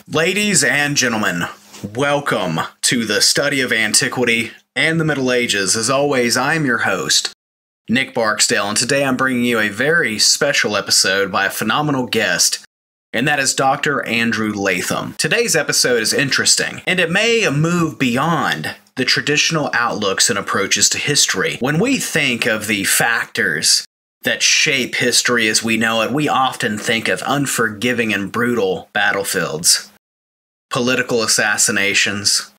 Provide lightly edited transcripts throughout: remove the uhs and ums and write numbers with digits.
Ladies and gentlemen, welcome to the study of antiquity and the Middle Ages. As always, I'm your host, Nick Barksdale, and today I'm bringing you a very special episode by a phenomenal guest, and that is Dr. Andrew Latham. Today's episode is interesting, and it may move beyond the traditional outlooks and approaches to history. When we think of the factors that shape history as we know it, we often think of unforgiving and brutal battlefields, political assassinations,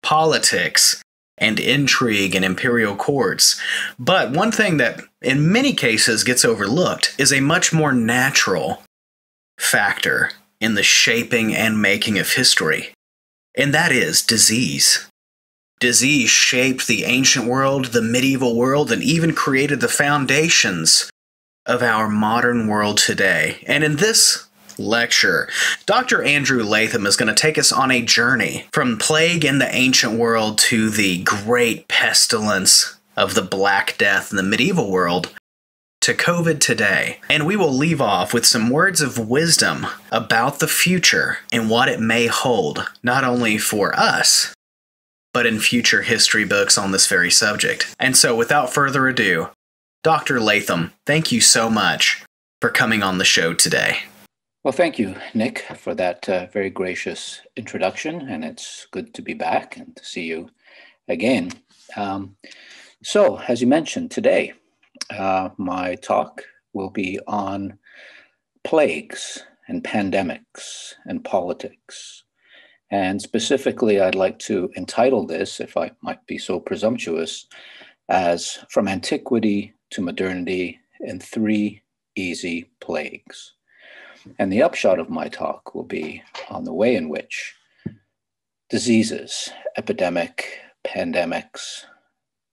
politics, and intrigue in imperial courts. But one thing that in many cases gets overlooked is a much more natural factor in the shaping and making of history, and that is disease. Disease shaped the ancient world, the medieval world, and even created the foundations of our modern world today. And in this lecture, Dr. Andrew Latham is going to take us on a journey from plague in the ancient world to the great pestilence of the Black Death in the medieval world to COVID today. And we will leave off with some words of wisdom about the future and what it may hold, not only for us, but in future history books on this very subject. And so without further ado, Dr. Latham, thank you so much for coming on the show today. Well, thank you, Nick, for that very gracious introduction, and it's good to be back and to see you again. So, as you mentioned, today, my talk will be on plagues and pandemics and politics. And specifically, I'd like to entitle this, if I might be so presumptuous, as From Antiquity to Modernity in 3 Easy Plagues. And the upshot of my talk will be on the way in which diseases, epidemic, pandemics,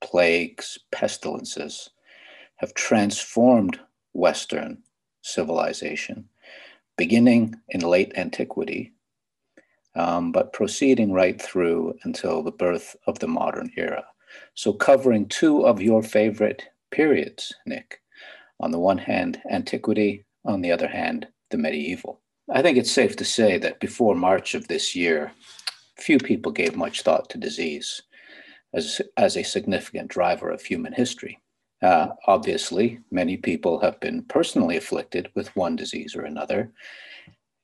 plagues, pestilences have transformed Western civilization, beginning in late antiquity, but proceeding right through until the birth of the modern era. So covering 2 of your favorite periods, Nick. On the one hand, antiquity, on the other hand, the medieval. I think it's safe to say that before March of this year, few people gave much thought to disease as a significant driver of human history. Obviously, many people have been personally afflicted with one disease or another,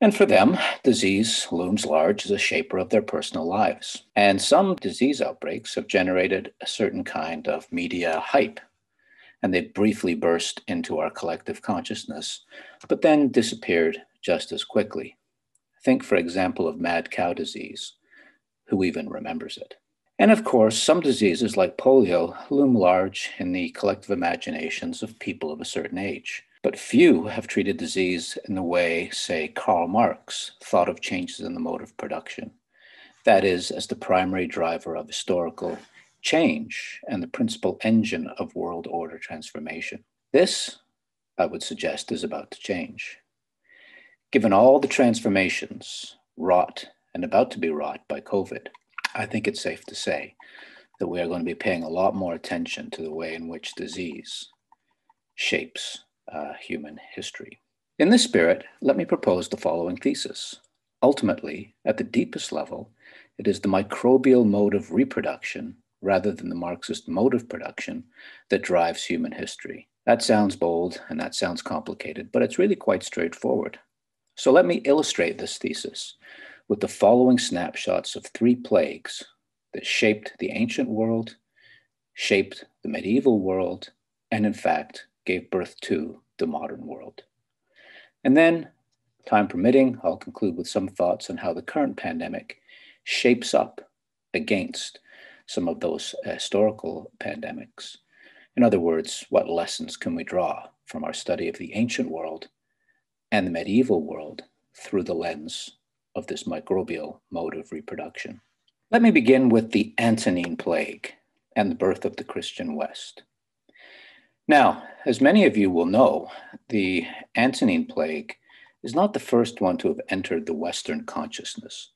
and for them, disease looms large as a shaper of their personal lives. And some disease outbreaks have generated a certain kind of media hype, and they briefly burst into our collective consciousness, but then disappeared just as quickly. Think, for example, of mad cow disease. Who even remembers it? And of course, some diseases like polio loom large in the collective imaginations of people of a certain age. But few have treated disease in the way, say, Karl Marx thought of changes in the mode of production. That is, as the primary driver of historical change and the principal engine of world order transformation. This, I would suggest, is about to change. Given all the transformations wrought and about to be wrought by COVID, I think it's safe to say that we are going to be paying a lot more attention to the way in which disease shapes human history. In this spirit, let me propose the following thesis. Ultimately, at the deepest level, it is the microbial mode of reproduction rather than the Marxist mode of production that drives human history. That sounds bold and that sounds complicated, but it's really quite straightforward. So let me illustrate this thesis with the following snapshots of 3 plagues that shaped the ancient world, shaped the medieval world, and in fact, gave birth to the modern world. And then, time permitting, I'll conclude with some thoughts on how the current pandemic shapes up against some of those historical pandemics. In other words, what lessons can we draw from our study of the ancient world and the medieval world through the lens of this microbial mode of reproduction? Let me begin with the Antonine Plague and the birth of the Christian West. Now, as many of you will know, the Antonine Plague is not the first one to have entered the Western consciousness.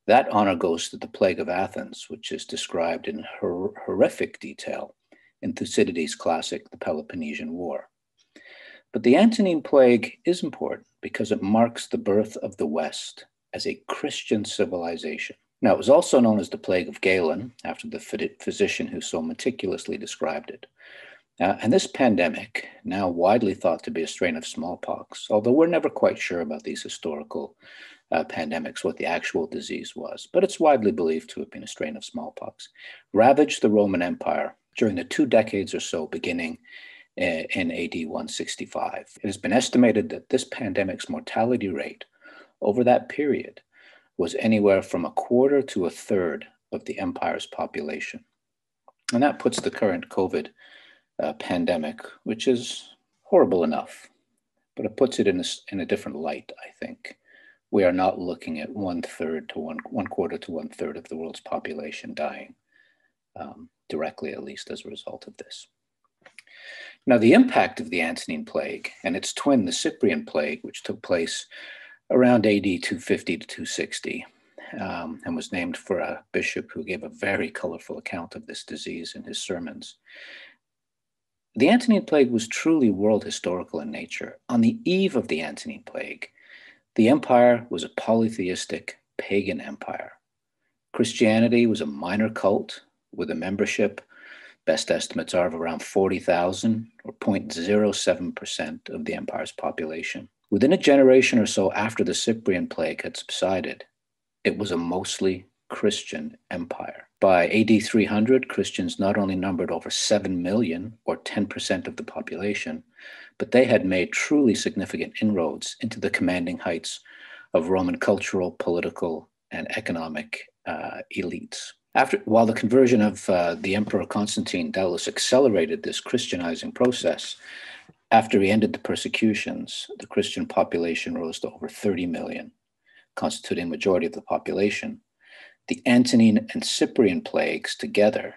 That honor goes to the Plague of Athens, which is described in horrific detail in Thucydides' classic, The Peloponnesian War. But the Antonine Plague is important because it marks the birth of the West as a Christian civilization. Now, it was also known as the Plague of Galen, after the physician who so meticulously described it. And this pandemic, now widely thought to be a strain of smallpox, although we're never quite sure about these historical pandemics, what the actual disease was, but it's widely believed to have been a strain of smallpox, ravaged the Roman Empire during the 2 decades or so beginning in AD 165. It has been estimated that this pandemic's mortality rate over that period was anywhere from a quarter to a third of the empire's population. And that puts the current COVID pandemic, which is horrible enough, but it puts it in a different light, I think. We are not looking at one quarter to one third of the world's population dying, directly at least as a result of this. Now, the impact of the Antonine Plague and its twin, the Cyprian Plague, which took place around AD 250 to 260, and was named for a bishop who gave a very colorful account of this disease in his sermons. The Antonine Plague was truly world historical in nature. On the eve of the Antonine Plague, the empire was a polytheistic pagan empire. Christianity was a minor cult with a membership, best estimates are, of around 40,000, or 0.07% of the empire's population. Within a generation or so after the Cyprian plague had subsided, it was a mostly Christian empire. By AD 300, Christians not only numbered over 7 million, or 10% of the population, but they had made truly significant inroads into the commanding heights of Roman cultural, political, and economic elites. While the conversion of the Emperor Constantine doubtless accelerated this Christianizing process, after he ended the persecutions, the Christian population rose to over 30 million, constituting a majority of the population. The Antonine and Cyprian plagues together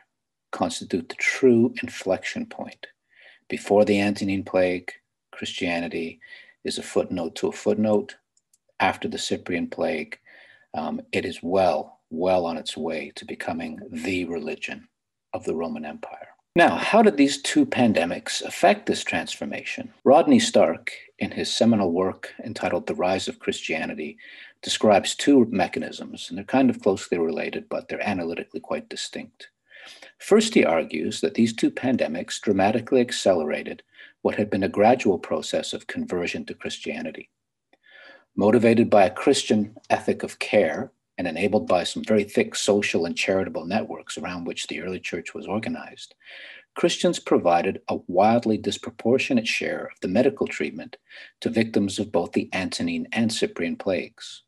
constitute the true inflection point. Before the Antonine plague, Christianity is a footnote to a footnote. After the Cyprian plague, it is well on its way to becoming the religion of the Roman Empire. Now, how did these 2 pandemics affect this transformation? Rodney Stark, in his seminal work entitled The Rise of Christianity, describes 2 mechanisms, and they're kind of closely related, but they're analytically quite distinct. First, he argues that these 2 pandemics dramatically accelerated what had been a gradual process of conversion to Christianity. Motivated by a Christian ethic of care and enabled by some very thick social and charitable networks around which the early church was organized, Christians provided a wildly disproportionate share of the medical treatment to victims of both the Antonine and Cyprian plagues.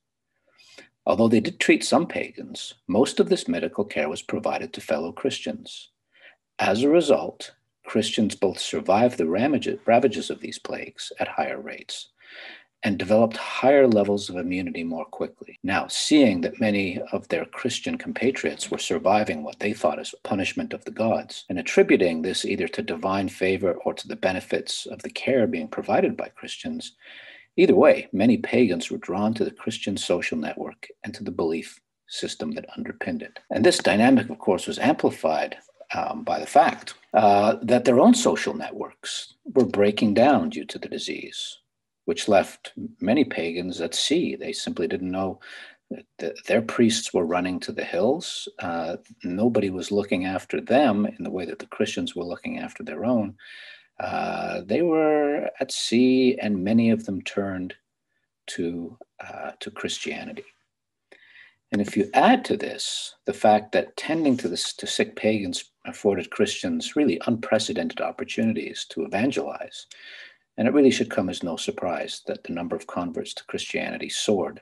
Although they did treat some pagans, most of this medical care was provided to fellow Christians. As a result, Christians both survived the ravages of these plagues at higher rates and developed higher levels of immunity more quickly. Now, seeing that many of their Christian compatriots were surviving what they thought as punishment of the gods, and attributing this either to divine favor or to the benefits of the care being provided by Christians, either way, many pagans were drawn to the Christian social network and to the belief system that underpinned it. And this dynamic, of course, was amplified by the fact that their own social networks were breaking down due to the disease, which left many pagans at sea. They simply didn't know that their priests were running to the hills. Nobody was looking after them in the way that the Christians were looking after their own. They were at sea, and many of them turned to Christianity. And if you add to this the fact that tending to sick pagans afforded Christians really unprecedented opportunities to evangelize, and it really should come as no surprise that the number of converts to Christianity soared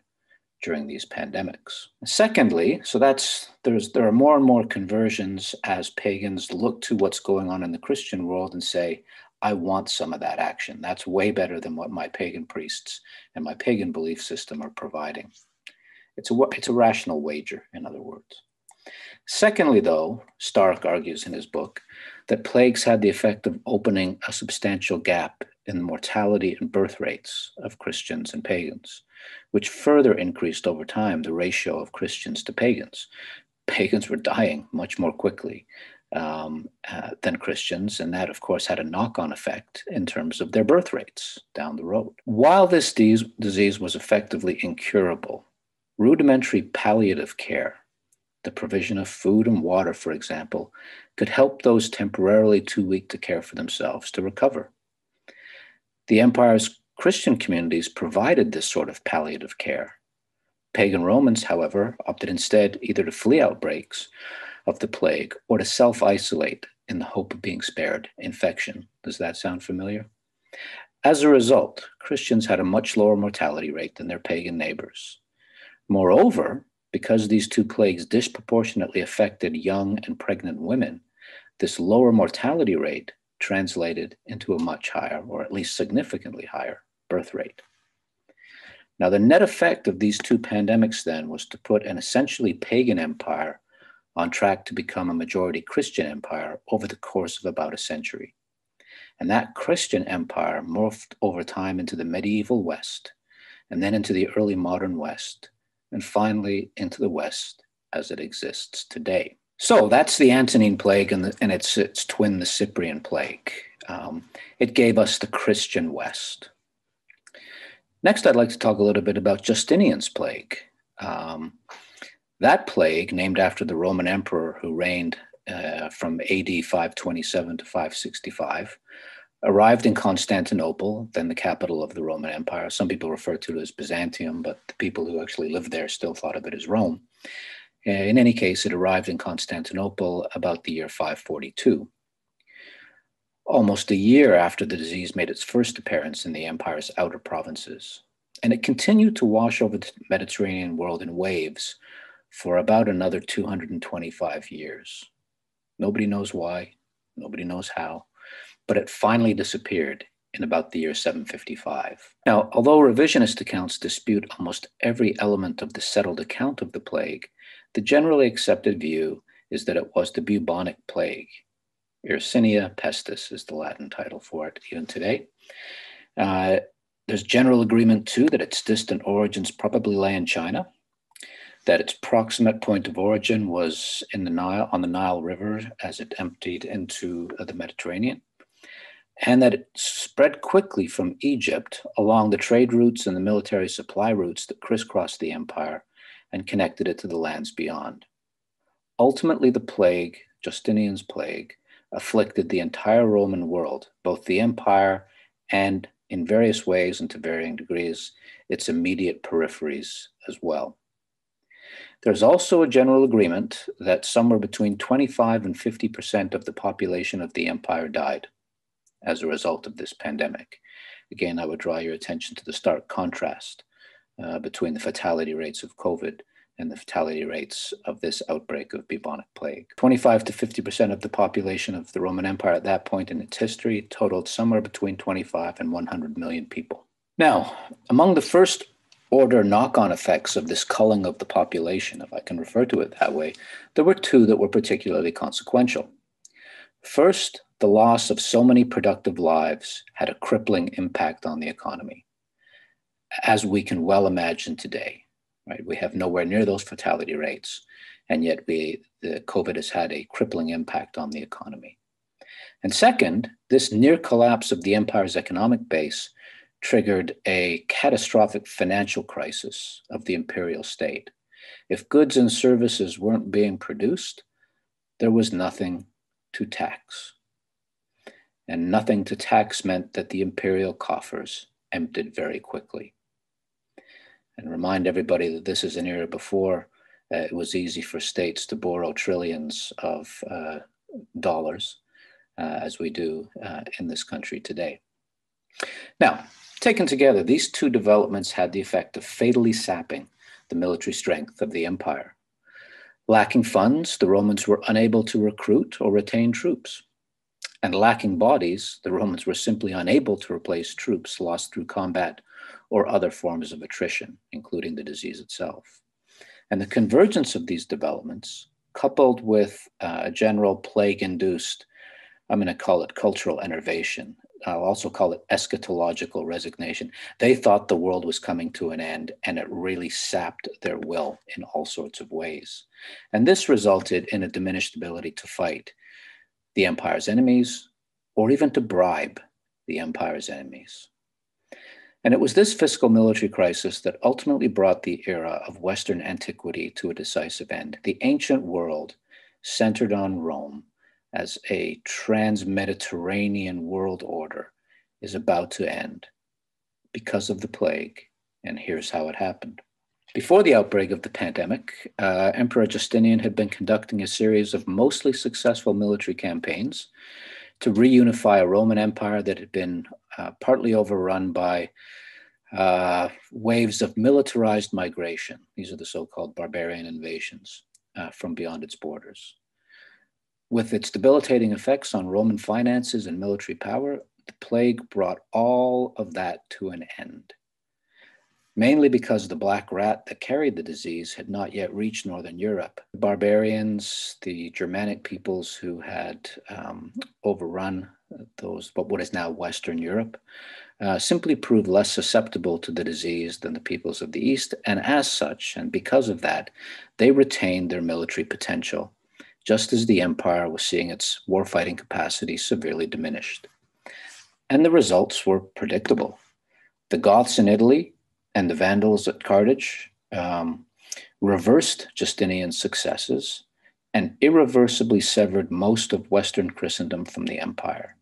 during these pandemics. Secondly, there are more and more conversions as pagans look to what's going on in the Christian world and say, I want some of that action. That's way better than what my pagan priests and my pagan belief system are providing. It's a rational wager, in other words. Secondly, though, Stark argues in his book that plagues had the effect of opening a substantial gap in the mortality and birth rates of Christians and pagans, which further increased over time the ratio of Christians to pagans. Pagans were dying much more quickly than Christians, and that, of course, had a knock-on effect in terms of their birth rates down the road. While this disease was effectively incurable, Rudimentary palliative care, the provision of food and water, for example, could help those temporarily too weak to care for themselves to recover. The empire's Christian communities provided this sort of palliative care. Pagan Romans, however, opted instead either to flee outbreaks of the plague or to self-isolate in the hope of being spared infection. Does that sound familiar? As a result, Christians had a much lower mortality rate than their pagan neighbors. Moreover, because these two plagues disproportionately affected young and pregnant women, this lower mortality rate translated into a much higher, or at least significantly higher, birth rate. Now, the net effect of these two pandemics then was to put an essentially pagan empire on track to become a majority Christian empire over the course of about a century. And that Christian empire morphed over time into the medieval West, and then into the early modern West, and finally into the West as it exists today. So that's the Antonine Plague and its twin, the Cyprian Plague. It gave us the Christian West. Next, I'd like to talk a little bit about Justinian's Plague. That plague, named after the Roman emperor who reigned from AD 527 to 565, arrived in Constantinople, then the capital of the Roman Empire. Some people refer to it as Byzantium, but the people who actually lived there still thought of it as Rome. In any case, it arrived in Constantinople about the year 542, almost a year after the disease made its first appearance in the empire's outer provinces. And it continued to wash over the Mediterranean world in waves for about another 225 years. Nobody knows why, nobody knows how, but it finally disappeared in about the year 755. Now, although revisionist accounts dispute almost every element of the settled account of the plague, the generally accepted view is that it was the bubonic plague. Yersinia pestis is the Latin title for it, even today. There's general agreement, too, that its distant origins probably lay in China, that its proximate point of origin was in the Nile, on the Nile River as it emptied into the Mediterranean, and that it spread quickly from Egypt along the trade routes and the military supply routes that crisscrossed the empire and connected it to the lands beyond. Ultimately, the plague, Justinian's plague, afflicted the entire Roman world, both the empire and, in various ways and to varying degrees, its immediate peripheries as well. There's also a general agreement that somewhere between 25 and 50% of the population of the empire died as a result of this pandemic. Again, I would draw your attention to the stark contrast between the fatality rates of COVID and the fatality rates of this outbreak of bubonic plague. 25 to 50% of the population of the Roman Empire at that point in its history totaled somewhere between 25 and 100 million people. Now, among the first order knock-on effects of this culling of the population, if I can refer to it that way, there were two that were particularly consequential. First, the loss of so many productive lives had a crippling impact on the economy, as we can well imagine today. Right? We have nowhere near those fatality rates, and yet the COVID has had a crippling impact on the economy. And second, this near collapse of the empire's economic base triggered a catastrophic financial crisis of the imperial state. If goods and services weren't being produced, there was nothing to tax. And nothing to tax meant that the imperial coffers emptied very quickly. And remind everybody that this is an era before it was easy for states to borrow trillions of dollars, as we do in this country today. Now, taken together, these two developments had the effect of fatally sapping the military strength of the empire. Lacking funds, the Romans were unable to recruit or retain troops. And lacking bodies, the Romans were simply unable to replace troops lost through combat or other forms of attrition, including the disease itself. And the convergence of these developments, coupled with a general plague-induced, I'm going to call it cultural enervation, I'll also call it eschatological resignation. They thought the world was coming to an end, and it really sapped their will in all sorts of ways. And this resulted in a diminished ability to fight the empire's enemies, or even to bribe the empire's enemies. And it was this fiscal military crisis that ultimately brought the era of Western antiquity to a decisive end. The ancient world, centered on Rome as a trans-Mediterranean world order, is about to end because of the plague. And here's how it happened. Before the outbreak of the pandemic, Emperor Justinian had been conducting a series of mostly successful military campaigns to reunify a Roman Empire that had been partly overrun by waves of militarized migration. These are the so-called barbarian invasions from beyond its borders. With its debilitating effects on Roman finances and military power, the plague brought all of that to an end, mainly because the black rat that carried the disease had not yet reached Northern Europe. The barbarians, the Germanic peoples who had overrun what is now Western Europe, simply proved less susceptible to the disease than the peoples of the East, and as such, and because of that, they retained their military potential, just as the empire was seeing its warfighting capacity severely diminished. And the results were predictable. The Goths in Italy and the Vandals at Carthage reversed Justinian's successes and irreversibly severed most of Western Christendom from the empire.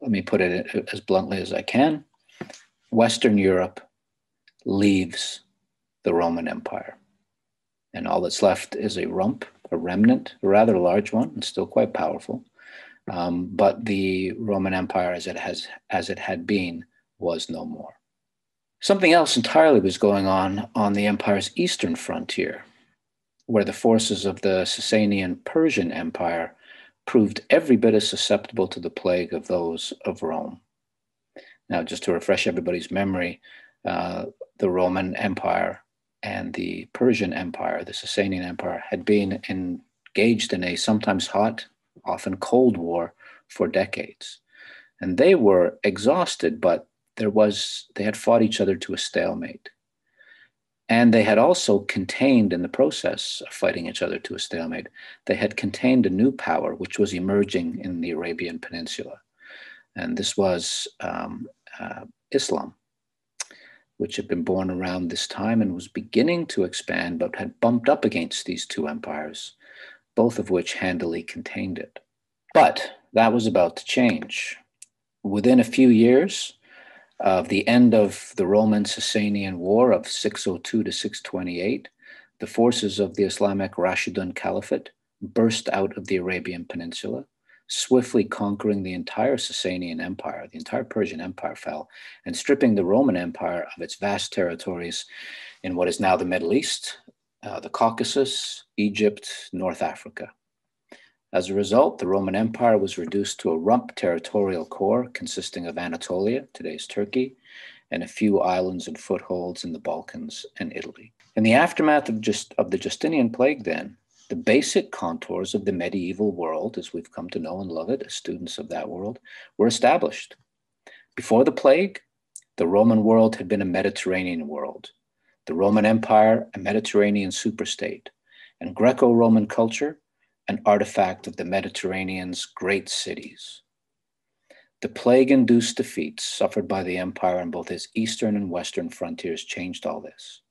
Let me put it as bluntly as I can. Western Europe leaves the Roman Empire, and all that's left is a rump, a remnant, a rather large one, and still quite powerful. But the Roman Empire, as it had been, was no more. Something else entirely was going on the empire's eastern frontier, where the forces of the Sasanian Persian Empire proved every bit as susceptible to the plague of those of Rome. Now, just to refresh everybody's memory, the Roman Empire and the Persian Empire, the Sasanian Empire, had been engaged in a sometimes hot, often cold war for decades. And they were exhausted, but they had fought each other to a stalemate. And they had also contained, in the process of fighting each other to a stalemate, they had contained a new power which was emerging in the Arabian Peninsula. And this was Islam, which had been born around this time and was beginning to expand, but had bumped up against these two empires, both of which handily contained it. But that was about to change. Within a few years of the end of the Roman-Sasanian War of 602 to 628, the forces of the Islamic Rashidun Caliphate burst out of the Arabian Peninsula, swiftly conquering the entire Sasanian Empire. The entire Persian Empire fell, and stripping the Roman Empire of its vast territories in what is now the Middle East, the Caucasus, Egypt, North Africa. As a result, the Roman Empire was reduced to a rump territorial core consisting of Anatolia, today's Turkey, and a few islands and footholds in the Balkans and Italy. In the aftermath of the Justinian plague, then, the basic contours of the medieval world, as we've come to know and love it as students of that world, were established. Before the plague, the Roman world had been a Mediterranean world, the Roman Empire a Mediterranean superstate, and Greco-Roman culture an artifact of the Mediterranean's great cities. The plague-induced defeats suffered by the empire on both its eastern and western frontiers changed all this.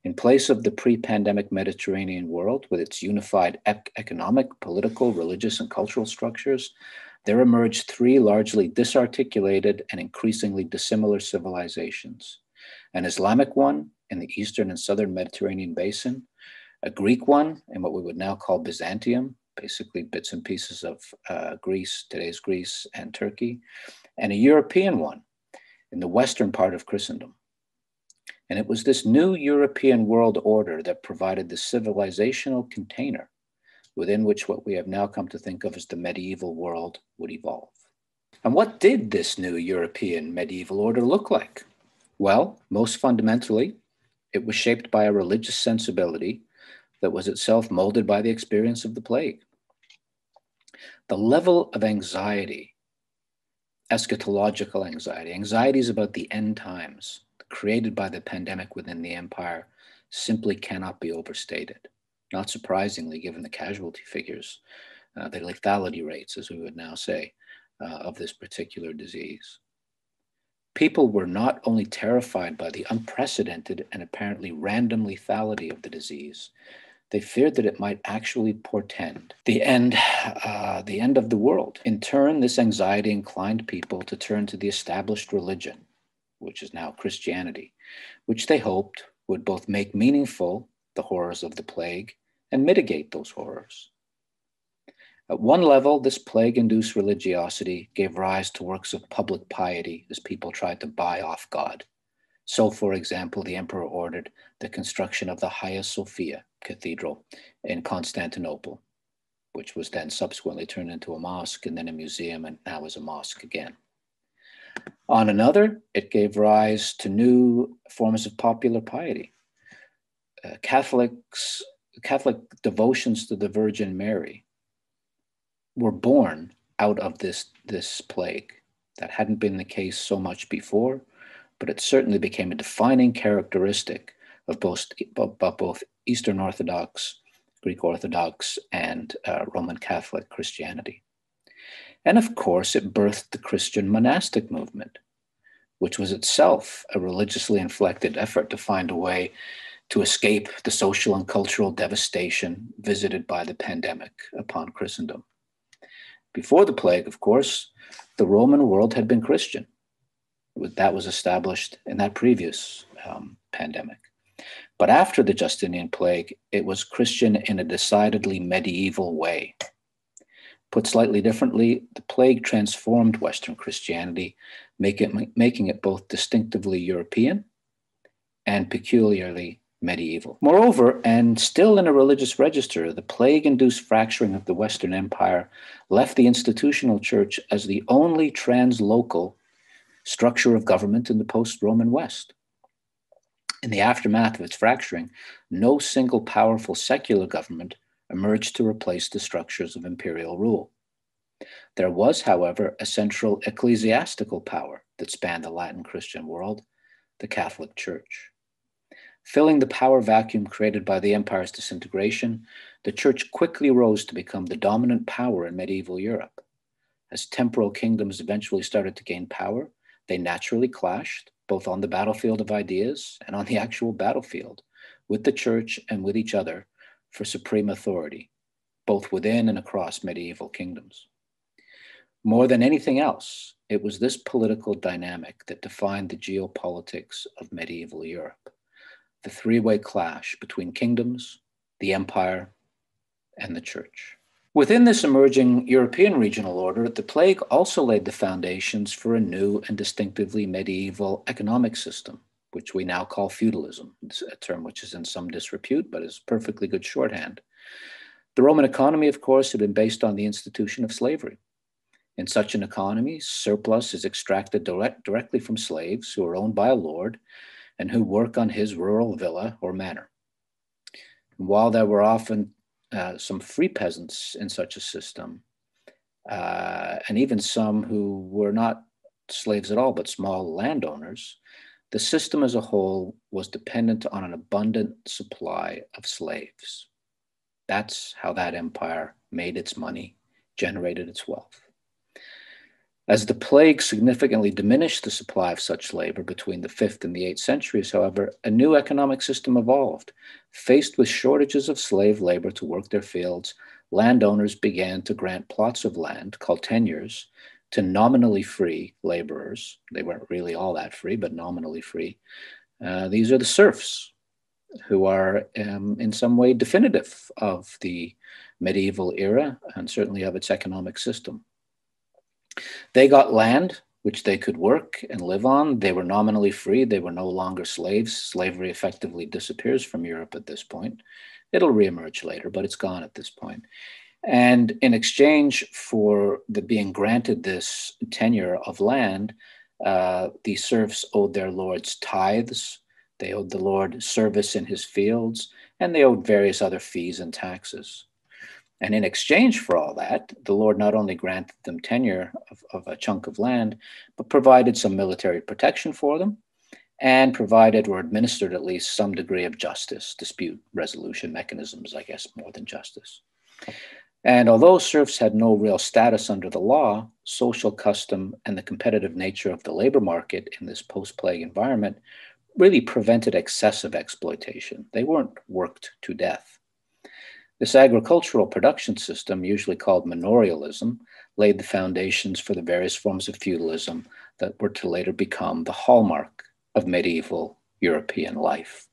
In place of the pre-pandemic Mediterranean world with its unified economic, political, religious, and cultural structures, there emerged three largely disarticulated and increasingly dissimilar civilizations: an Islamic one in the eastern and southern Mediterranean basin, a Greek one in what we would now call Byzantium, basically bits and pieces of Greece, today's Greece and Turkey, and a European one in the western part of Christendom. And it was this new European world order that provided the civilizational container within which what we have now come to think of as the medieval world would evolve. And what did this new European medieval order look like? Well, most fundamentally, it was shaped by a religious sensibility that was itself molded by the experience of the plague. The level of anxiety, eschatological anxiety, anxieties about the end times created by the pandemic within the empire simply cannot be overstated. Not surprisingly, given the casualty figures, the lethality rates, as we would now say, of this particular disease. People were not only terrified by the unprecedented and apparently random lethality of the disease, they feared that it might actually portend the end of the world. In turn, this anxiety inclined people to turn to the established religion, which is now Christianity, which they hoped would both make meaningful the horrors of the plague and mitigate those horrors. At one level, this plague-induced religiosity gave rise to works of public piety as people tried to buy off God. So, for example, the emperor ordered the construction of the Hagia Sophia Cathedral in Constantinople, which was then subsequently turned into a mosque and then a museum and now is a mosque again. On another, it gave rise to new forms of popular piety. Catholic devotions to the Virgin Mary were born out of this plague. That hadn't been the case so much before, but it certainly became a defining characteristic of both Eastern Orthodox, Greek Orthodox, and Roman Catholic Christianity. And of course, it birthed the Christian monastic movement, which was itself a religiously inflected effort to find a way to escape the social and cultural devastation visited by the pandemic upon Christendom. Before the plague, of course, the Roman world had been Christian. That was established in that previous pandemic. But after the Justinian plague, it was Christian in a decidedly medieval way. Put slightly differently, the plague transformed Western Christianity, making it both distinctively European and peculiarly medieval. Moreover, and still in a religious register, the plague-induced fracturing of the Western Empire left the institutional church as the only translocal structure of government in the post-Roman West. In the aftermath of its fracturing, no single powerful secular government emerged to replace the structures of imperial rule. There was, however, a central ecclesiastical power that spanned the Latin Christian world, the Catholic Church. Filling the power vacuum created by the empire's disintegration, the church quickly rose to become the dominant power in medieval Europe. As temporal kingdoms eventually started to gain power, they naturally clashed, both on the battlefield of ideas and on the actual battlefield, with the church and with each other for supreme authority, both within and across medieval kingdoms. More than anything else, it was this political dynamic that defined the geopolitics of medieval Europe, the three-way clash between kingdoms, the empire, and the church. Within this emerging European regional order, the plague also laid the foundations for a new and distinctively medieval economic system, which we now call feudalism. It's a term which is in some disrepute, but is perfectly good shorthand. The Roman economy, of course, had been based on the institution of slavery. In such an economy, surplus is extracted directly from slaves who are owned by a lord and who work on his rural villa or manor. And while there were often some free peasants in such a system, and even some who were not slaves at all, but small landowners, the system as a whole was dependent on an abundant supply of slaves. That's how that empire made its money, generated its wealth. As the plague significantly diminished the supply of such labor between the 5th and the 8th centuries, however, a new economic system evolved. Faced with shortages of slave labor to work their fields, landowners began to grant plots of land, called tenures, to nominally free laborers. They weren't really all that free, but nominally free. These are the serfs, who are in some way definitive of the medieval era and certainly of its economic system. They got land, which they could work and live on. They were nominally free. They were no longer slaves. Slavery effectively disappears from Europe at this point. It'll reemerge later, but it's gone at this point. And in exchange for being granted this tenure of land, the serfs owed their lords tithes. They owed the lord service in his fields, and they owed various other fees and taxes. And in exchange for all that, the lord not only granted them tenure of a chunk of land, but provided some military protection for them and provided or administered at least some degree of justice, dispute resolution mechanisms, I guess, more than justice. And although serfs had no real status under the law, social custom and the competitive nature of the labor market in this post-plague environment really prevented excessive exploitation. They weren't worked to death. This agricultural production system, usually called manorialism, laid the foundations for the various forms of feudalism that were to later become the hallmark of medieval European life.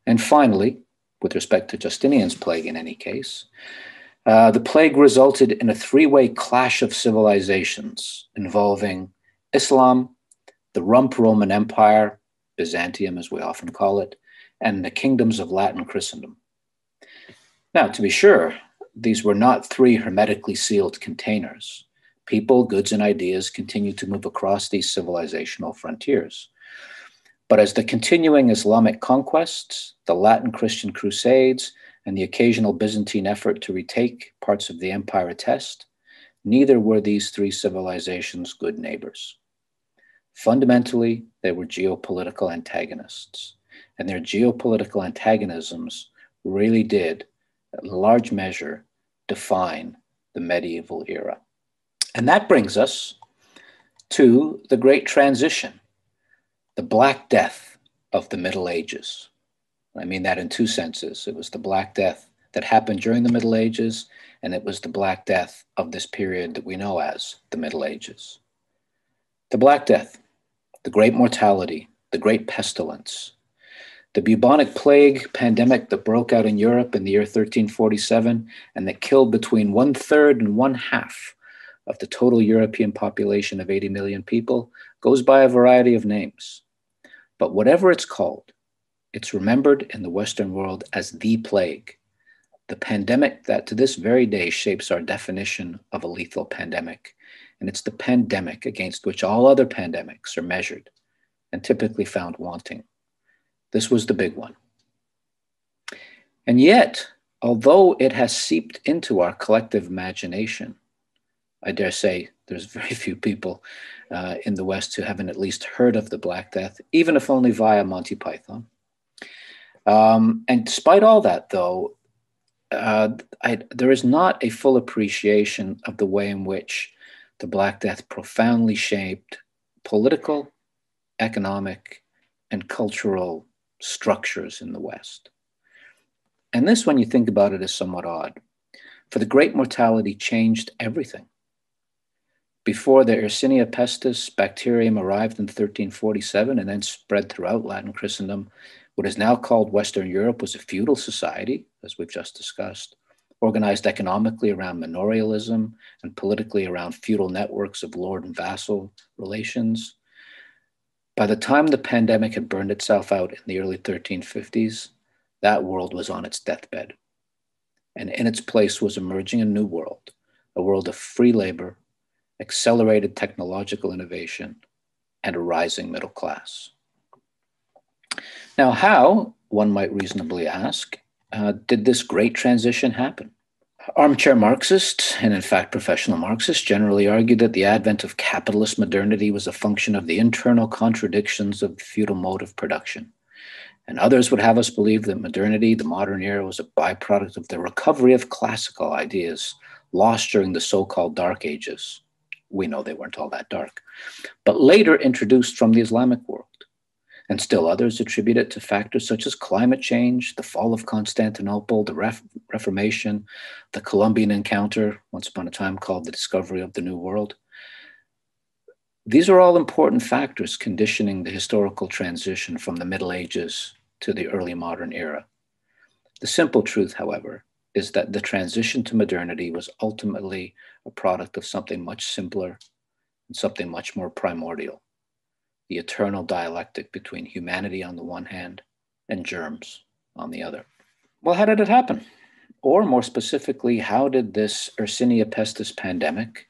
And finally, with respect to Justinian's plague in any case, the plague resulted in a three-way clash of civilizations involving Islam, the Rump Roman Empire, Byzantium as we often call it, and the kingdoms of Latin Christendom. Now, to be sure, these were not three hermetically sealed containers. People, goods, and ideas continued to move across these civilizational frontiers. But as the continuing Islamic conquests, the Latin Christian crusades, and the occasional Byzantine effort to retake parts of the empire attest, neither were these three civilizations good neighbors. Fundamentally, they were geopolitical antagonists, and their geopolitical antagonisms really did, in large measure, define the medieval era. And that brings us to the Great Transition, the Black Death of the Middle Ages. I mean that in two senses. It was the Black Death that happened during the Middle Ages, and it was the Black Death of this period that we know as the Middle Ages. The Black Death, the Great Mortality, the Great Pestilence, the bubonic plague pandemic that broke out in Europe in the year 1347 and that killed between 1/3 and 1/2 of the total European population of 80 million people, goes by a variety of names. But whatever it's called, it's remembered in the Western world as the plague, the pandemic that to this very day shapes our definition of a lethal pandemic. And it's the pandemic against which all other pandemics are measured and typically found wanting. This was the big one. And yet, although it has seeped into our collective imagination, I dare say there's very few people in the West who haven't at least heard of the Black Death, even if only via Monty Python. And despite all that, though, there is not a full appreciation of the way in which the Black Death profoundly shaped political, economic, and cultural structures in the West. And this, when you think about it, is somewhat odd. For the Great Mortality changed everything. Before the Yersinia pestis bacterium arrived in 1347 and then spread throughout Latin Christendom, what is now called Western Europe was a feudal society, as we've just discussed, organized economically around manorialism and politically around feudal networks of lord and vassal relations. By the time the pandemic had burned itself out in the early 1350s, that world was on its deathbed. And in its place was emerging a new world, a world of free labor, accelerated technological innovation, and a rising middle class. Now, how, one might reasonably ask, did this great transition happen? Armchair Marxists, and in fact professional Marxists, generally argued that the advent of capitalist modernity was a function of the internal contradictions of the feudal mode of production. And others would have us believe that modernity, the modern era, was a byproduct of the recovery of classical ideas lost during the so-called Dark Ages. We know they weren't all that dark, but later introduced from the Islamic world. And still others attribute it to factors such as climate change, the fall of Constantinople, the Reformation, the Columbian encounter, once upon a time called the discovery of the New World. These are all important factors conditioning the historical transition from the Middle Ages to the early modern era. The simple truth, however, is that the transition to modernity was ultimately a product of something much simpler and something much more primordial: the eternal dialectic between humanity on the one hand and germs on the other. Well, how did it happen? Or more specifically, how did this Yersinia pestis pandemic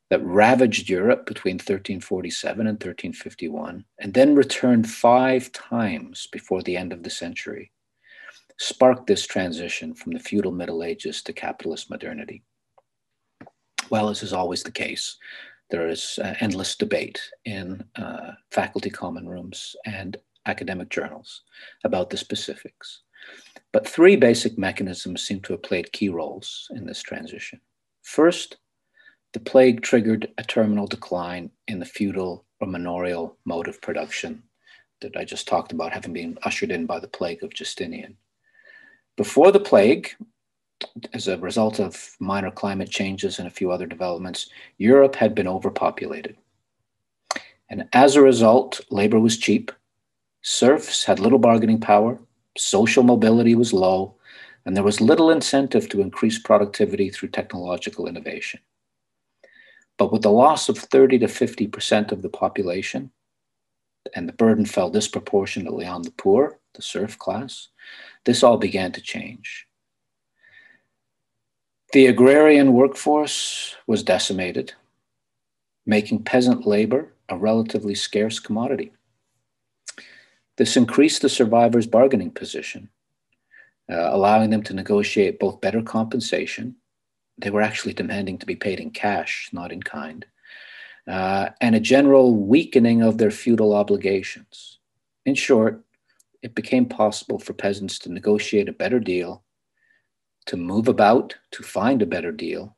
that ravaged Europe between 1347 and 1351, and then returned 5 times before the end of the century, spark this transition from the feudal Middle Ages to capitalist modernity? Well, as is always the case, there is endless debate in faculty common rooms and academic journals about the specifics. But three basic mechanisms seem to have played key roles in this transition. First, the plague triggered a terminal decline in the feudal or manorial mode of production that I just talked about, having been ushered in by the Plague of Justinian. Before the plague, as a result of minor climate changes and a few other developments, Europe had been overpopulated. And as a result, labor was cheap, serfs had little bargaining power, social mobility was low, and there was little incentive to increase productivity through technological innovation. But with the loss of 30 to 50% of the population, and the burden fell disproportionately on the poor, the serf class, this all began to change. The agrarian workforce was decimated, making peasant labor a relatively scarce commodity. This increased the survivors' bargaining position, allowing them to negotiate both better compensation. They were actually demanding to be paid in cash, not in kind, and a general weakening of their feudal obligations. In short, it became possible for peasants to negotiate a better deal, to move about, to find a better deal,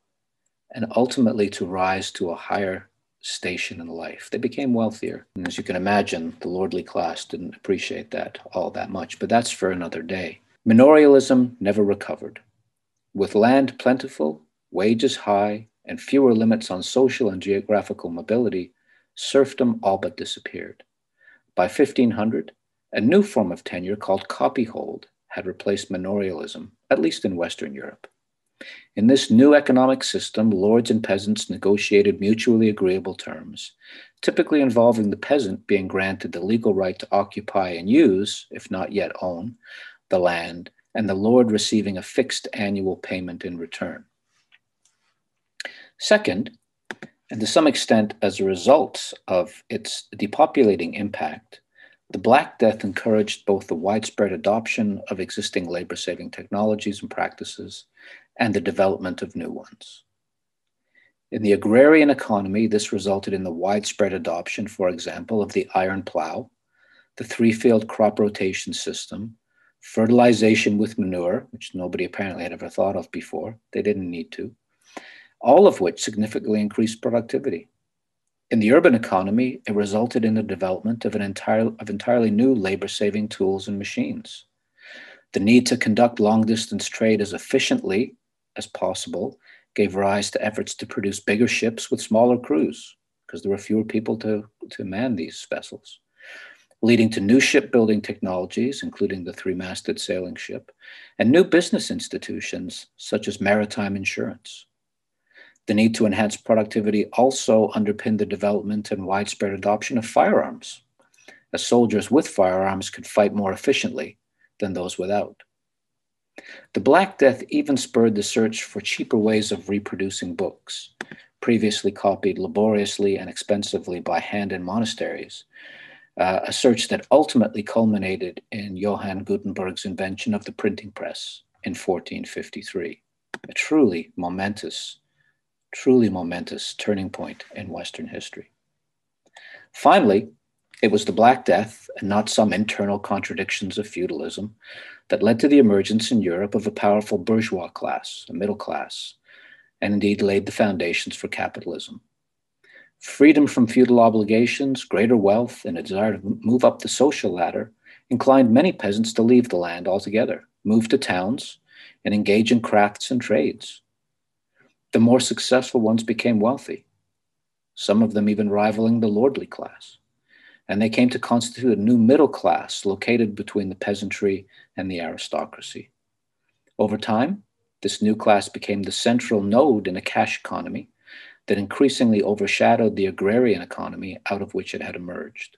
and ultimately to rise to a higher station in life. They became wealthier. And as you can imagine, the lordly class didn't appreciate that all that much, but that's for another day. Manorialism never recovered. With land plentiful, wages high, and fewer limits on social and geographical mobility, serfdom all but disappeared. By 1500, a new form of tenure called copyhold had replaced manorialism, at least in Western Europe. In this new economic system, lords and peasants negotiated mutually agreeable terms, typically involving the peasant being granted the legal right to occupy and use, if not yet own, the land, and the lord receiving a fixed annual payment in return. Second, and to some extent as a result of its depopulating impact, the Black Death encouraged both the widespread adoption of existing labor-saving technologies and practices and the development of new ones. In the agrarian economy, this resulted in the widespread adoption, for example, of the iron plow, the three-field crop rotation system, fertilization with manure, which nobody apparently had ever thought of before. They didn't need to, all of which significantly increased productivity. In the urban economy, it resulted in the development of entirely new labor-saving tools and machines. The need to conduct long-distance trade as efficiently as possible gave rise to efforts to produce bigger ships with smaller crews, because there were fewer people to man these vessels, leading to new shipbuilding technologies, including the three-masted sailing ship, and new business institutions such as maritime insurance. The need to enhance productivity also underpinned the development and widespread adoption of firearms, as soldiers with firearms could fight more efficiently than those without. The Black Death even spurred the search for cheaper ways of reproducing books, previously copied laboriously and expensively by hand in monasteries, a search that ultimately culminated in Johann Gutenberg's invention of the printing press in 1453, a truly momentous turning point in Western history. Finally, it was the Black Death, and not some internal contradictions of feudalism, that led to the emergence in Europe of a powerful bourgeois class, a middle class, and indeed laid the foundations for capitalism. Freedom from feudal obligations, greater wealth, and a desire to move up the social ladder inclined many peasants to leave the land altogether, move to towns, and engage in crafts and trades. The more successful ones became wealthy, some of them even rivaling the lordly class, and they came to constitute a new middle class located between the peasantry and the aristocracy. Over time, this new class became the central node in a cash economy that increasingly overshadowed the agrarian economy out of which it had emerged.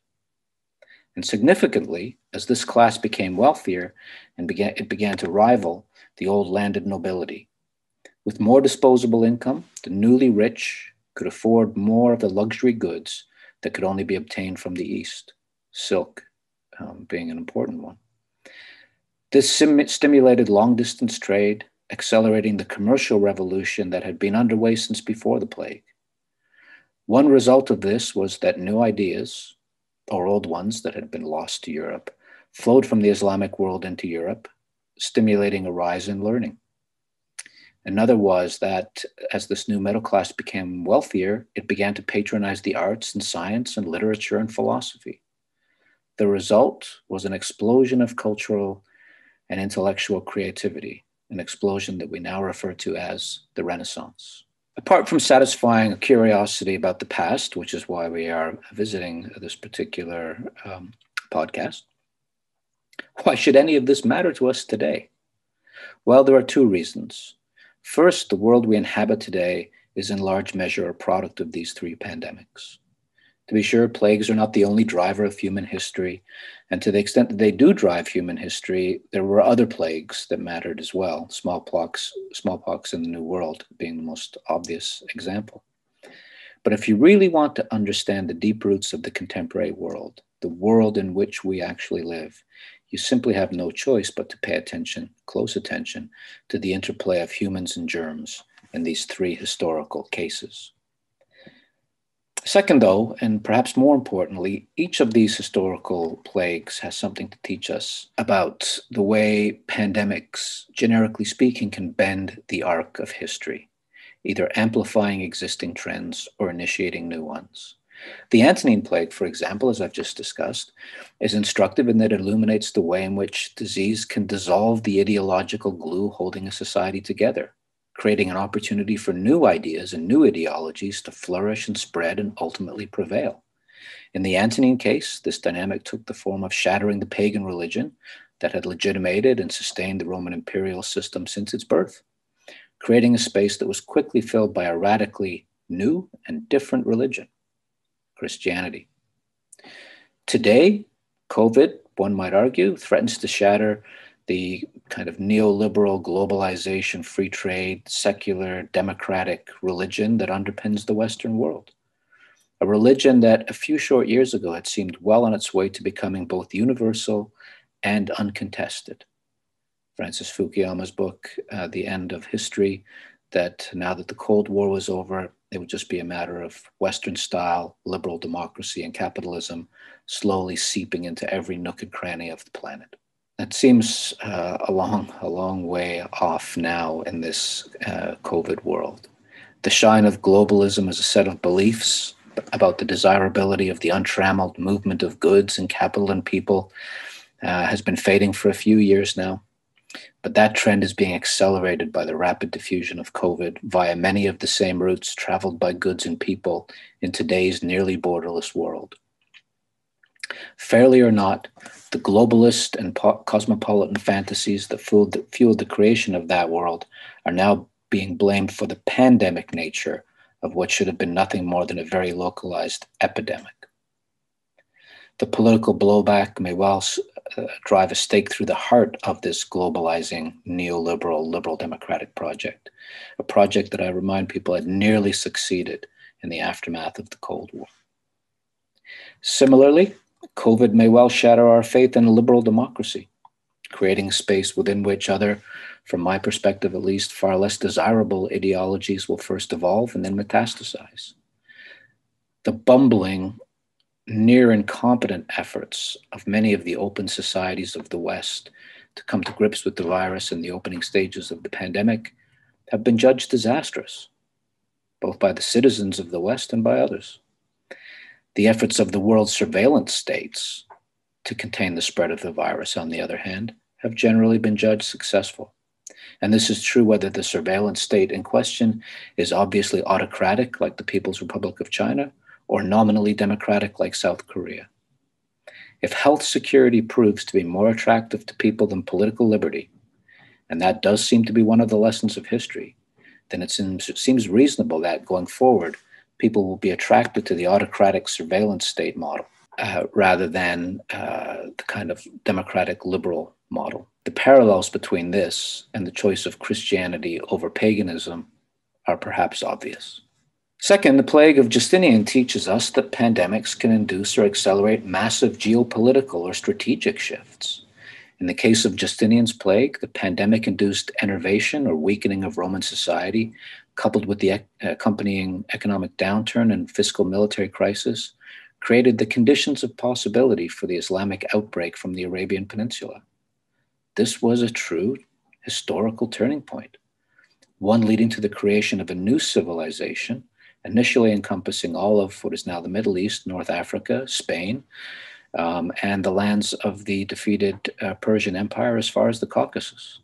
And significantly, as this class became wealthier and it began to rival the old landed nobility. With more disposable income, the newly rich could afford more of the luxury goods that could only be obtained from the East, silk being an important one. This stimulated long-distance trade, accelerating the commercial revolution that had been underway since before the plague. One result of this was that new ideas, or old ones that had been lost to Europe, flowed from the Islamic world into Europe, stimulating a rise in learning. Another was that as this new middle class became wealthier, it began to patronize the arts and science and literature and philosophy. The result was an explosion of cultural and intellectual creativity, an explosion that we now refer to as the Renaissance. Apart from satisfying a curiosity about the past, which is why we are visiting this particular podcast, why should any of this matter to us today? Well, there are two reasons. First, the world we inhabit today is in large measure a product of these three pandemics. To be sure, plagues are not the only driver of human history, and to the extent that they do drive human history, there were other plagues that mattered as well, smallpox in the New World being the most obvious example. But if you really want to understand the deep roots of the contemporary world, the world in which we actually live, you simply have no choice but to pay attention, close attention, to the interplay of humans and germs in these three historical cases. Second, though, and perhaps more importantly, each of these historical plagues has something to teach us about the way pandemics, generically speaking, can bend the arc of history, either amplifying existing trends or initiating new ones. The Antonine Plague, for example, as I've just discussed, is instructive in that it illuminates the way in which disease can dissolve the ideological glue holding a society together, creating an opportunity for new ideas and new ideologies to flourish and spread and ultimately prevail. In the Antonine case, this dynamic took the form of shattering the pagan religion that had legitimated and sustained the Roman imperial system since its birth, creating a space that was quickly filled by a radically new and different religion, Christianity. Today, COVID, one might argue, threatens to shatter the kind of neoliberal globalization, free trade, secular, democratic religion that underpins the Western world. A religion that a few short years ago had seemed well on its way to becoming both universal and uncontested. Francis Fukuyama's book, The End of History, that now that the Cold War was over, it would just be a matter of Western-style liberal democracy and capitalism slowly seeping into every nook and cranny of the planet. That seems a long way off now in this COVID world. The shine of globalism as a set of beliefs about the desirability of the untrammeled movement of goods and capital and people has been fading for a few years now. But that trend is being accelerated by the rapid diffusion of COVID via many of the same routes traveled by goods and people in today's nearly borderless world. Fairly or not, the globalist and cosmopolitan fantasies that fueled the creation of that world are now being blamed for the pandemic nature of what should have been nothing more than a very localized epidemic. The political blowback may well drive a stake through the heart of this globalizing neoliberal, liberal democratic project, a project that I remind people had nearly succeeded in the aftermath of the Cold War. Similarly, COVID may well shatter our faith in liberal democracy, creating a space within which other, from my perspective at least, far less desirable ideologies will first evolve and then metastasize. The bumbling, near incompetent efforts of many of the open societies of the West to come to grips with the virus in the opening stages of the pandemic have been judged disastrous, both by the citizens of the West and by others. The efforts of the world's surveillance states to contain the spread of the virus, on the other hand, have generally been judged successful. And this is true whether the surveillance state in question is obviously autocratic, like the People's Republic of China, or nominally democratic, like South Korea. If health security proves to be more attractive to people than political liberty, and that does seem to be one of the lessons of history, then it seems reasonable that going forward, people will be attracted to the autocratic surveillance state model rather than the kind of democratic liberal model. The parallels between this and the choice of Christianity over paganism are perhaps obvious. Second, the Plague of Justinian teaches us that pandemics can induce or accelerate massive geopolitical or strategic shifts. In the case of Justinian's plague, the pandemic-induced enervation or weakening of Roman society, coupled with the accompanying economic downturn and fiscal military crisis, created the conditions of possibility for the Islamic outbreak from the Arabian Peninsula. this was a true historical turning point, one leading to the creation of a new civilization, initially encompassing all of what is now the Middle East, North Africa, Spain, and the lands of the defeated Persian Empire as far as the Caucasus.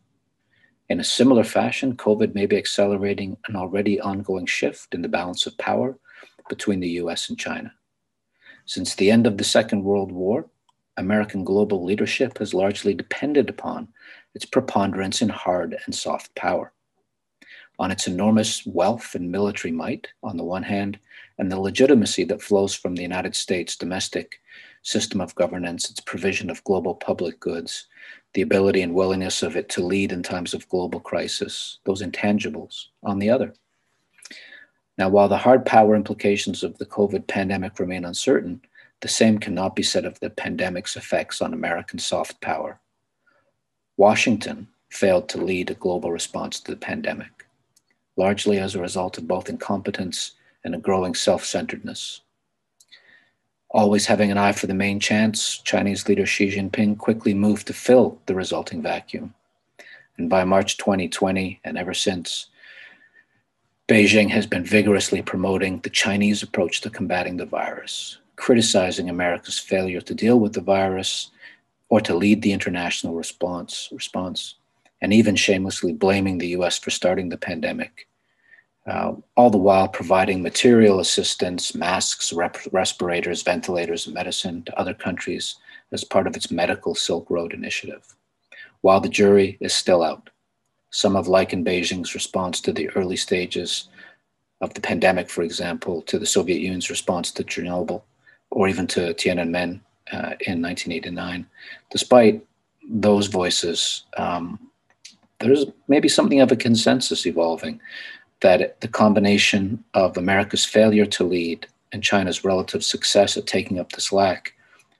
In a similar fashion, COVID may be accelerating an already ongoing shift in the balance of power between the US and China. Since the end of the Second World War, American global leadership has largely depended upon its preponderance in hard and soft power, on its enormous wealth and military might, on the one hand, and the legitimacy that flows from the United States' domestic system of governance, its provision of global public goods, the ability and willingness of it to lead in times of global crisis, those intangibles, on the other. Now, while the hard power implications of the COVID pandemic remain uncertain, the same cannot be said of the pandemic's effects on American soft power. Washington failed to lead a global response to the pandemic, largely as a result of both incompetence and a growing self-centeredness. Always having an eye for the main chance, Chinese leader Xi Jinping quickly moved to fill the resulting vacuum. And by March 2020, and ever since, Beijing has been vigorously promoting the Chinese approach to combating the virus, criticizing America's failure to deal with the virus or to lead the international response, and even shamelessly blaming the US for starting the pandemic. All the while providing material assistance, masks, respirators, ventilators, and medicine to other countries as part of its medical Silk Road initiative. While the jury is still out, some have likened Beijing's response to the early stages of the pandemic, for example, to the Soviet Union's response to Chernobyl, or even to Tiananmen in 1989. Despite those voices, there's maybe something of a consensus evolving that the combination of America's failure to lead and China's relative success at taking up the slack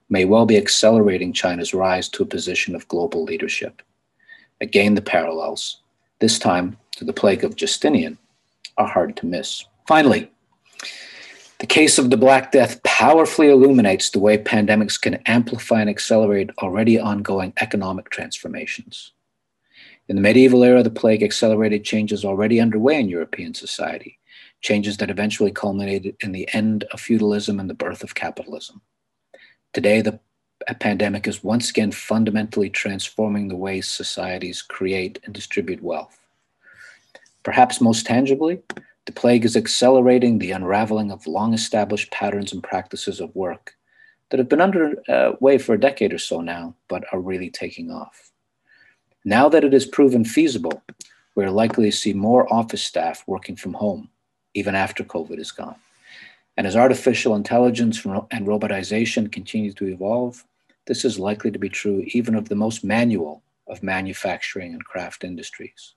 may well be accelerating China's rise to a position of global leadership. Again, the parallels, this time to the Plague of Justinian, are hard to miss. Finally, the case of the Black Death powerfully illuminates the way pandemics can amplify and accelerate already ongoing economic transformations. In the medieval era, the plague accelerated changes already underway in European society, changes that eventually culminated in the end of feudalism and the birth of capitalism. Today, the pandemic is once again fundamentally transforming the ways societies create and distribute wealth. Perhaps most tangibly, the plague is accelerating the unraveling of long-established patterns and practices of work that have been underway for a decade or so now, but are really taking off. Now that it is proven feasible, we're likely to see more office staff working from home, even after COVID is gone. And as artificial intelligence and robotization continue to evolve, this is likely to be true even of the most manual of manufacturing and craft industries.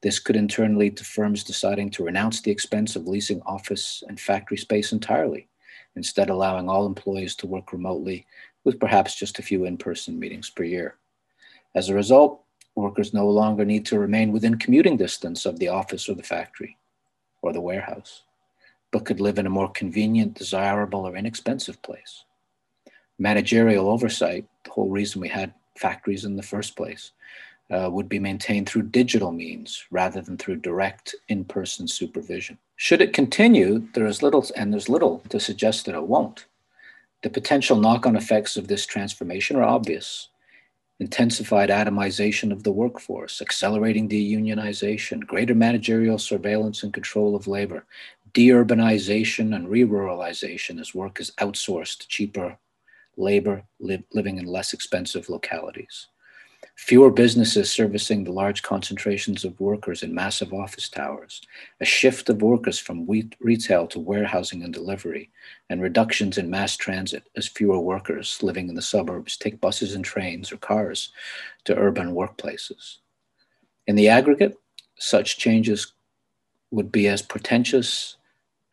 This could in turn lead to firms deciding to renounce the expense of leasing office and factory space entirely, instead allowing all employees to work remotely with perhaps just a few in-person meetings per year. As a result, workers no longer need to remain within commuting distance of the office or the factory or the warehouse, but could live in a more convenient, desirable, or inexpensive place. Managerial oversight, the whole reason we had factories in the first place, would be maintained through digital means rather than through direct in-person supervision. Should it continue, there's little to suggest that it won't. The potential knock-on effects of this transformation are obvious. Intensified atomization of the workforce, accelerating deunionization, greater managerial surveillance and control of labor, deurbanization and re-ruralization as work is outsourced to cheaper labor living in less expensive localities. Fewer businesses servicing the large concentrations of workers in massive office towers, a shift of workers from retail to warehousing and delivery, and reductions in mass transit as fewer workers living in the suburbs take buses and trains or cars to urban workplaces. In the aggregate, such changes would be as portentous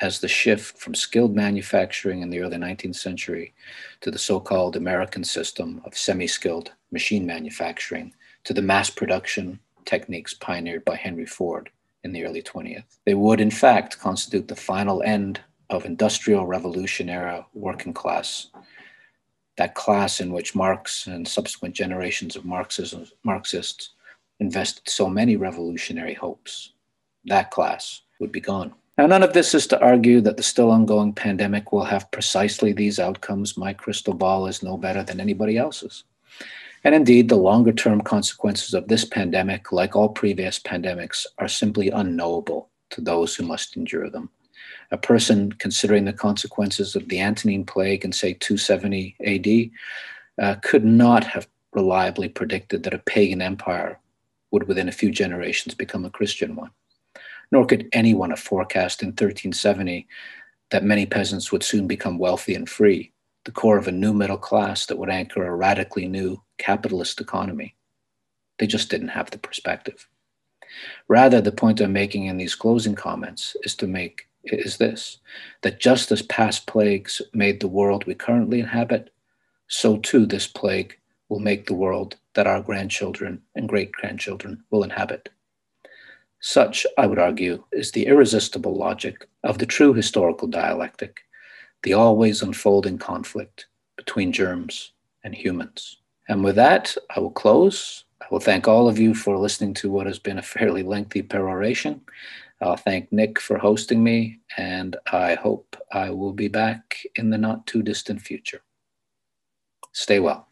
as the shift from skilled manufacturing in the early 19th century to the so-called American system of semi-skilled machine manufacturing to the mass production techniques pioneered by Henry Ford in the early 20th. They would, in fact, constitute the final end of industrial revolution era working class that class in which Marx and subsequent generations of Marxists invested so many revolutionary hopes, that class would be gone. Now, none of this is to argue that the still ongoing pandemic will have precisely these outcomes. My crystal ball is no better than anybody else's. And indeed, the longer-term consequences of this pandemic, like all previous pandemics, are simply unknowable to those who must endure them. A person considering the consequences of the Antonine Plague in, say, 270 AD could not have reliably predicted that a pagan empire would within a few generations become a Christian one. Nor could anyone have forecast in 1370 that many peasants would soon become wealthy and free, the core of a new middle class that would anchor a radically new capitalist economy. They just didn't have the perspective. Rather, the point I'm making in these closing comments is this, that just as past plagues made the world we currently inhabit, so too this plague will make the world that our grandchildren and great-grandchildren will inhabit. Such, I would argue, is the irresistible logic of the true historical dialectic, the always unfolding conflict between germs and humans. And with that, I will close. I will thank all of you for listening to what has been a fairly lengthy peroration. I'll thank Nick for hosting me, and I hope I will be back in the not too distant future. Stay well.